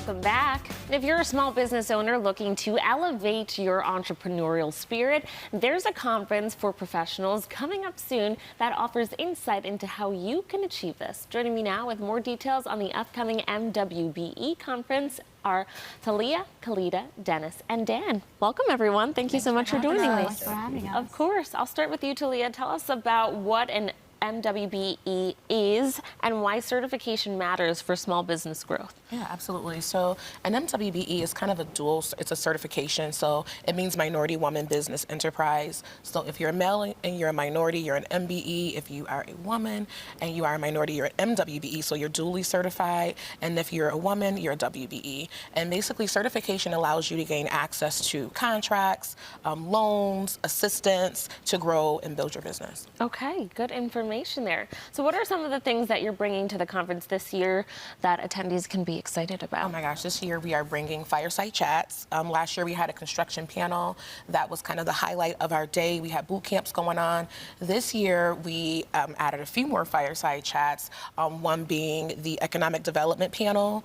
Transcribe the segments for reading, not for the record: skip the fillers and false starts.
welcome back. If you're a small business owner looking to elevate your entrepreneurial spirit, there's a conference for professionals coming up soon that offers insight into how you can achieve this. Joining me now with more details on the upcoming MWBE Conference are Talia, Khalida, Dennis, and Dan. Welcome, everyone. Thank you so much for joining me. Thanks for having us. Of course. I'll start with you, Talia. Tell us about what an MWBE is and why certification matters for small business growth. Yeah, absolutely. So an MWBE is kind of a dual, it's a certification. So it means minority woman business enterprise. So if you're a male and you're a minority, you're an MBE. If you are a woman and you are a minority, you're an MWBE. So you're dually certified. And if you're a woman, you're a WBE. And basically certification allows you to gain access to contracts, loans, assistance to grow and build your business. Okay, good information there. So what are some of the things that you're bringing to the conference this year that attendees can be excited about? Oh my gosh, this year we are bringing fireside chats. Last year we had a construction panel. That was kind of the highlight of our day. We had boot camps going on. This year we added a few more fireside chats, one being the economic development panel,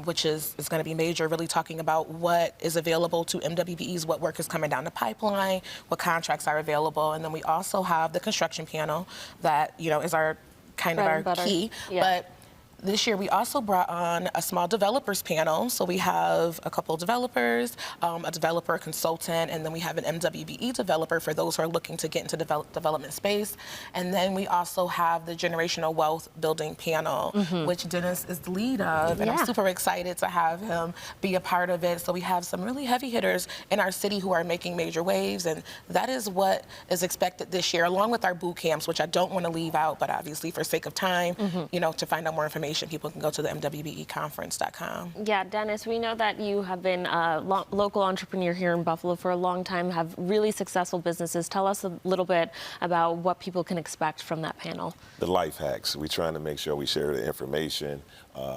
which is going to be major, really talking about what is available to MWBEs, what work is coming down the pipeline, what contracts are available. And then we also have the construction panel that, you know, is our kind of our key. Yeah. But this year, we also brought on a small developers panel. So we have a couple developers, a developer, a consultant, and then we have an MWBE developer for those who are looking to get into development space. And then we also have the generational wealth building panel, which Dennis is the lead of. And I'm super excited to have him be a part of it. So we have some really heavy hitters in our city who are making major waves. And that is what is expected this year, along with our boot camps, which I don't want to leave out, but obviously for sake of time, you know, to find out more information, people can go to the MWBEconference.com. Yeah, Dennis, we know that you have been a local entrepreneur here in Buffalo for a long time, have really successful businesses. Tell us a little bit about what people can expect from that panel. The life hacks. We're trying to make sure we share the information,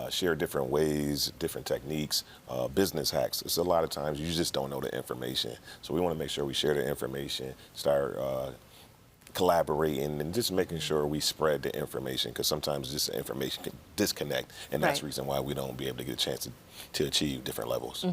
share different ways, different techniques, business hacks. It's a lot of times you just don't know the information. So we want to make sure we share the information, start collaborating and just making sure we spread the information, because sometimes this information can disconnect, and that's the reason why we don't be able to get a chance to achieve different levels.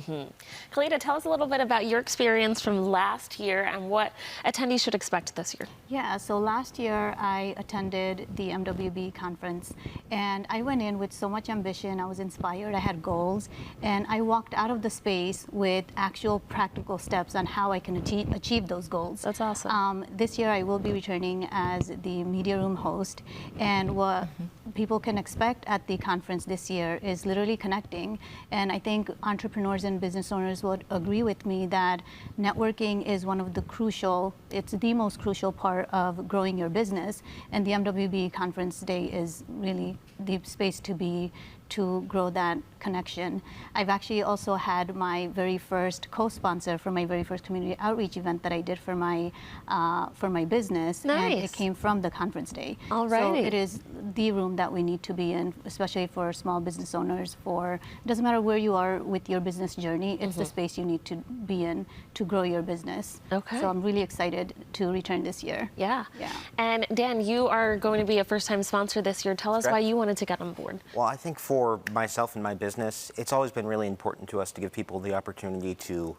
Khalida, tell us a little bit about your experience from last year and what attendees should expect this year. Yeah, so last year I attended the MWBE conference, and I went in with so much ambition. I was inspired, I had goals, and I walked out of the space with actual practical steps on how I can achieve those goals. That's awesome. This year I will be returning as the media room host, and what people can expect at the conference this year is literally connecting. And I think entrepreneurs and business owners would agree with me that networking is one of the crucial, it's the most crucial part of growing your business. And the MWBE Conference Day is really the space to grow that connection. I've actually also had my very first co-sponsor for my very first community outreach event that I did for my business. Nice. And it came from the conference day. Alrighty. So it is the room that we need to be in, especially for small business owners. It doesn't matter where you are with your business journey, it's the space you need to be in to grow your business. Okay. So I'm really excited to return this year. Yeah. Yeah. And Dan, you are going to be a first-time sponsor this year. Tell us why you wanted to get on board. Well, I think for myself and my business, it's always been really important to us to give people the opportunity to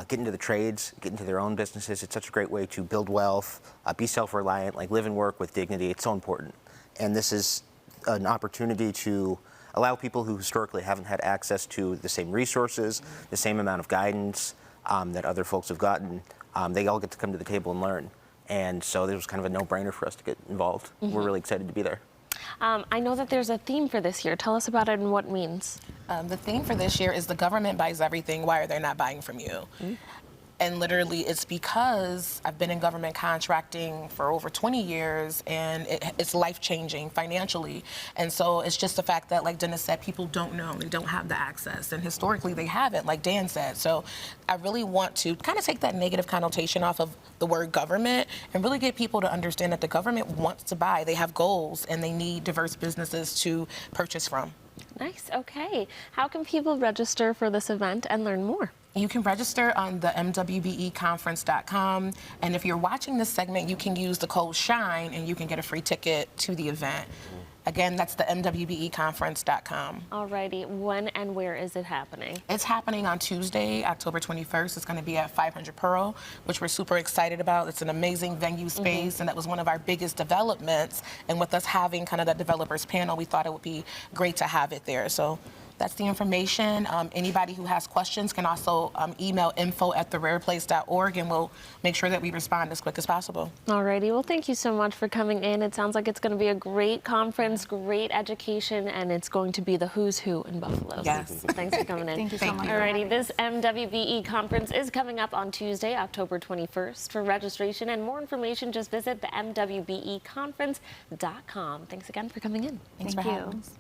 get into the trades, get into their own businesses. It's such a great way to build wealth, be self-reliant, like live and work with dignity. It's so important. And this is an opportunity to allow people who historically haven't had access to the same resources, the same amount of guidance that other folks have gotten. They all get to come to the table and learn. And so it was kind of a no-brainer for us to get involved. We're really excited to be there. I know that there's a theme for this year. Tell us about it and what it means. The theme for this year is the government buys everything. Why are they not buying from you? And literally, it's because I've been in government contracting for over 20 years, and it's life-changing financially. And so it's just the fact that, like Dennis said, people don't know. They don't have the access. And historically, they haven't, like Dan said. So I really want to kind of take that negative connotation off of the word government and really get people to understand that the government wants to buy. They have goals, and they need diverse businesses to purchase from. Nice. Okay. How can people register for this event and learn more? You can register on the MWBEconference.com, and if you're watching this segment, you can use the code SHINE and you can get a free ticket to the event. Again, that's the MWBEconference.com. Alrighty, when and where is it happening? It's happening on Tuesday, October 21st. It's going to be at 500 Pearl, which we're super excited about. It's an amazing venue space, and that was one of our biggest developments. And with us having kind of that developers panel, we thought it would be great to have it there. So that's the information. Anybody who has questions can also email info@therareplace.org, and we'll make sure that we respond as quick as possible. Alrighty, well, thank you so much for coming in. It sounds like it's going to be a great conference, great education, and it's going to be the who's who in Buffalo. Yes. Thanks for coming in. Thank you so much. Alrighty, this MWBE conference is coming up on Tuesday, October 21st. For registration and more information, just visit the MWBEconference.com. Thanks again for coming in. Thanks Thank for you. having us.